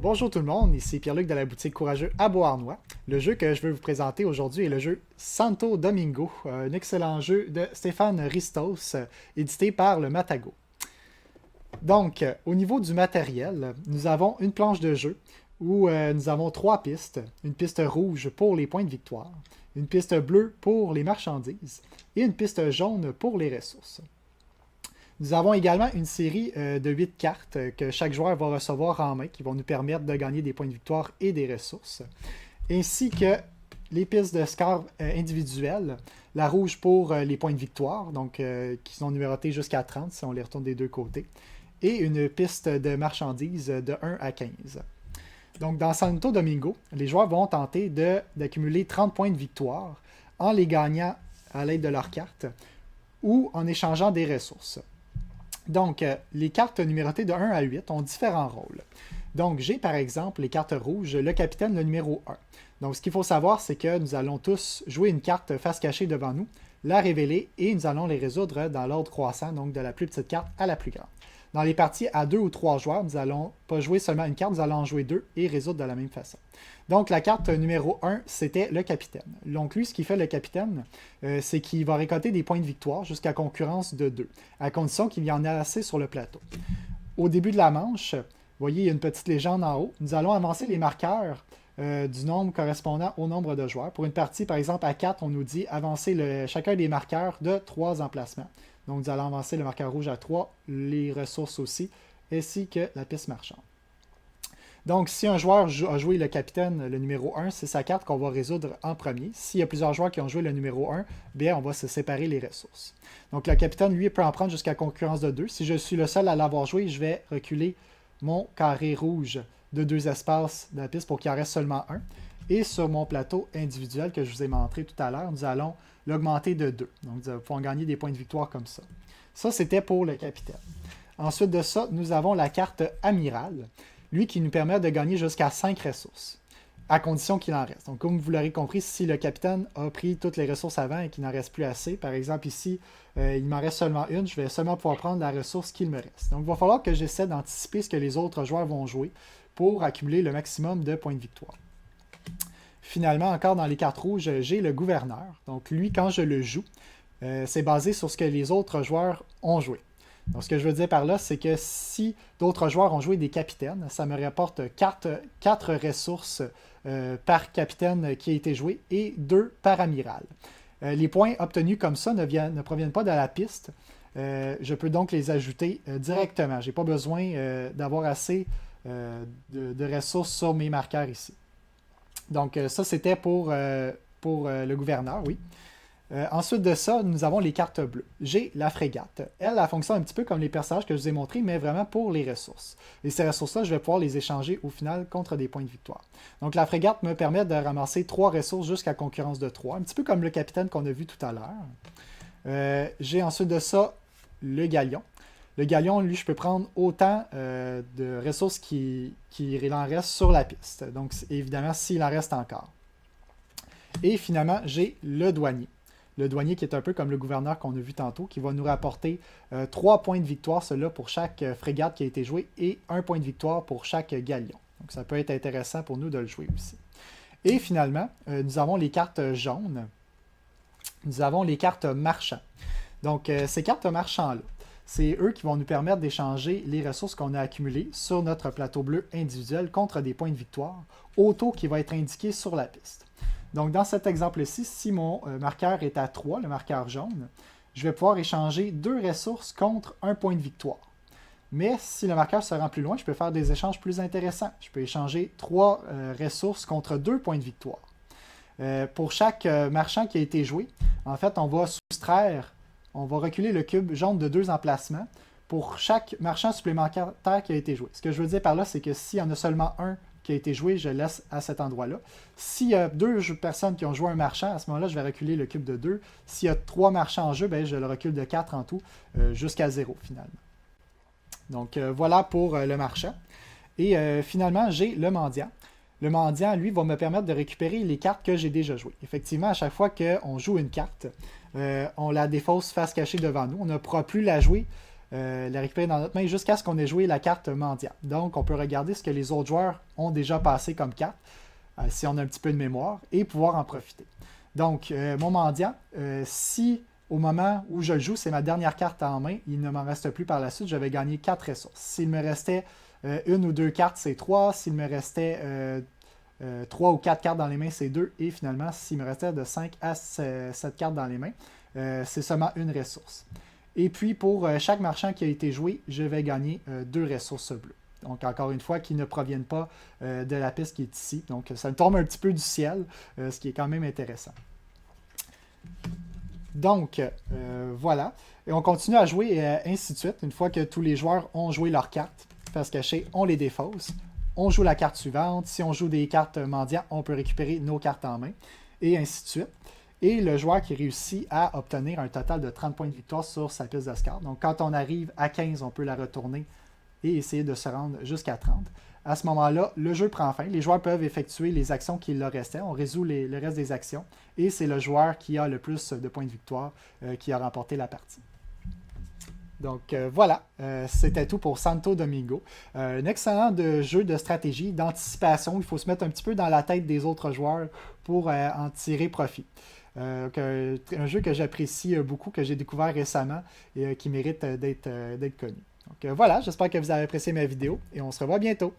Bonjour tout le monde, ici Pierre-Luc de la boutique Courageux à Beauharnois. Le jeu que je veux vous présenter aujourd'hui est le jeu Santo Domingo, un excellent jeu de Stéphane Ristos, édité par le Matago. Donc, au niveau du matériel, nous avons une planche de jeu où nous avons trois pistes. Une piste rouge pour les points de victoire, une piste bleue pour les marchandises et une piste jaune pour les ressources. Nous avons également une série de 8 cartes que chaque joueur va recevoir en main qui vont nous permettre de gagner des points de victoire et des ressources, ainsi que les pistes de score individuelles, la rouge pour les points de victoire, donc qui sont numérotées jusqu'à 30 si on les retourne des deux côtés, et une piste de marchandises de 1 à 15. Donc dans Santo Domingo, les joueurs vont tenter d'accumuler 30 points de victoire en les gagnant à l'aide de leurs cartes ou en échangeant des ressources. Donc, les cartes numérotées de 1 à 8 ont différents rôles. Donc, j'ai par exemple les cartes rouges, le capitaine, le numéro 1. Donc, ce qu'il faut savoir, c'est que nous allons tous jouer une carte face cachée devant nous, la révéler et nous allons les résoudre dans l'ordre croissant, donc de la plus petite carte à la plus grande. Dans les parties à 2 ou 3 joueurs, nous n'allons pas jouer seulement une carte, nous allons en jouer 2 et résoudre de la même façon. Donc, la carte numéro 1, c'était le capitaine. Donc, lui, ce qu'il fait, le capitaine, c'est qu'il va récolter des points de victoire jusqu'à concurrence de 2, à condition qu'il y en ait assez sur le plateau. Au début de la manche, vous voyez, il y a une petite légende en haut. Nous allons avancer les marqueurs du nombre correspondant au nombre de joueurs. Pour une partie, par exemple, à 4, on nous dit avancer chacun des marqueurs de 3 emplacements. Donc, nous allons avancer le marqueur rouge à 3, les ressources aussi, ainsi que la piste marchande. Donc, si un joueur a joué le capitaine, le numéro 1, c'est sa carte qu'on va résoudre en premier. S'il y a plusieurs joueurs qui ont joué le numéro 1, bien, on va se séparer les ressources. Donc, le capitaine, lui, peut en prendre jusqu'à concurrence de 2. Si je suis le seul à l'avoir joué, je vais reculer mon carré rouge de 2 espaces de la piste pour qu'il en reste seulement un. Et sur mon plateau individuel que je vous ai montré tout à l'heure, nous allons l'augmenter de 2. Donc, nous allons gagner des points de victoire comme ça. Ça, c'était pour le capitaine. Ensuite de ça, nous avons la carte amiral, lui qui nous permet de gagner jusqu'à 5 ressources, à condition qu'il en reste. Donc, comme vous l'aurez compris, si le capitaine a pris toutes les ressources avant et qu'il n'en reste plus assez, par exemple ici, il m'en reste seulement une, je vais seulement pouvoir prendre la ressource qu'il me reste. Donc, il va falloir que j'essaie d'anticiper ce que les autres joueurs vont jouer pour accumuler le maximum de points de victoire. Finalement, encore dans les cartes rouges, j'ai le gouverneur. Donc, lui, quand je le joue, c'est basé sur ce que les autres joueurs ont joué. Donc, ce que je veux dire par là, c'est que si d'autres joueurs ont joué des capitaines, ça me rapporte 4 ressources par capitaine qui a été joué et 2 par amiral. Les points obtenus comme ça ne proviennent pas de la piste. Je peux donc les ajouter directement. Je n'ai pas besoin d'avoir assez de ressources sur mes marqueurs ici. Donc, ça, c'était pour le gouverneur, oui. Ensuite de ça, nous avons les cartes bleues. J'ai la frégate. Elle fonctionne un petit peu comme les personnages que je vous ai montrés, mais vraiment pour les ressources. Et ces ressources-là, je vais pouvoir les échanger au final contre des points de victoire. Donc la frégate me permet de ramasser 3 ressources jusqu'à concurrence de 3, un petit peu comme le capitaine qu'on a vu tout à l'heure. J'ai ensuite de ça le galion. Le galion, lui, je peux prendre autant de ressources qu'il en reste sur la piste. Donc, évidemment, s'il en reste encore. Et finalement, j'ai le douanier. Le douanier qui est un peu comme le gouverneur qu'on a vu tantôt, qui va nous rapporter 3 points de victoire, cela pour chaque frégate qui a été jouée, et 1 point de victoire pour chaque galion. Donc ça peut être intéressant pour nous de le jouer aussi. Et finalement, nous avons les cartes jaunes. Nous avons les cartes marchands. Donc ces cartes marchands-là, c'est eux qui vont nous permettre d'échanger les ressources qu'on a accumulées sur notre plateau bleu individuel contre des points de victoire, au taux qui va être indiqué sur la piste. Donc, dans cet exemple-ci, si mon marqueur est à 3, le marqueur jaune, je vais pouvoir échanger 2 ressources contre 1 point de victoire. Mais si le marqueur se rend plus loin, je peux faire des échanges plus intéressants. Je peux échanger 3 ressources contre 2 points de victoire. Pour chaque marchand qui a été joué, en fait, on va reculer le cube jaune de 2 emplacements pour chaque marchand supplémentaire qui a été joué. Ce que je veux dire par là, c'est que s'il y en a seulement un qui a été joué, je laisse à cet endroit-là. S'il y a 2 personnes qui ont joué un marchand, à ce moment-là, je vais reculer le cube de 2. S'il y a 3 marchands en jeu, bien, je le recule de 4 en tout, jusqu'à 0 finalement. Donc voilà pour le marchand. Et finalement, j'ai le mendiant. Le mendiant, lui, va me permettre de récupérer les cartes que j'ai déjà jouées. Effectivement, à chaque fois qu'on joue une carte, on la défausse face cachée devant nous. On ne pourra plus la jouer la récupérer dans notre main jusqu'à ce qu'on ait joué la carte mendiante. Donc, on peut regarder ce que les autres joueurs ont déjà passé comme carte, si on a un petit peu de mémoire, et pouvoir en profiter. Donc, mon mendiant, si au moment où je le joue, c'est ma dernière carte en main, il ne m'en reste plus par la suite, je vais gagner 4 ressources. S'il me restait une ou deux cartes, c'est 3. S'il me restait 3 ou 4 cartes dans les mains, c'est 2. Et finalement, s'il me restait de 5 à 7 cartes dans les mains, c'est seulement une ressource. Et puis, pour chaque marchand qui a été joué, je vais gagner 2 ressources bleues. Donc, encore une fois, qui ne proviennent pas de la piste qui est ici. Donc, ça tombe un petit peu du ciel, ce qui est quand même intéressant. Donc, voilà. Et on continue à jouer et ainsi de suite. Une fois que tous les joueurs ont joué leurs cartes, face cachée, on les défausse. On joue la carte suivante. Si on joue des cartes mendiants, on peut récupérer nos cartes en main. Et ainsi de suite. Et le joueur qui réussit à obtenir un total de 30 points de victoire sur sa piste d'escarte. Donc, quand on arrive à 15, on peut la retourner et essayer de se rendre jusqu'à 30. À ce moment-là, le jeu prend fin. Les joueurs peuvent effectuer les actions qui leur restaient. On résout le reste des actions. Et c'est le joueur qui a le plus de points de victoire qui a remporté la partie. Donc voilà, c'était tout pour Santo Domingo. Un excellent jeu de stratégie, d'anticipation. Il faut se mettre un petit peu dans la tête des autres joueurs pour en tirer profit. Un jeu que j'apprécie beaucoup, que j'ai découvert récemment et qui mérite d'être connu. Donc voilà, j'espère que vous avez apprécié ma vidéo et on se revoit bientôt.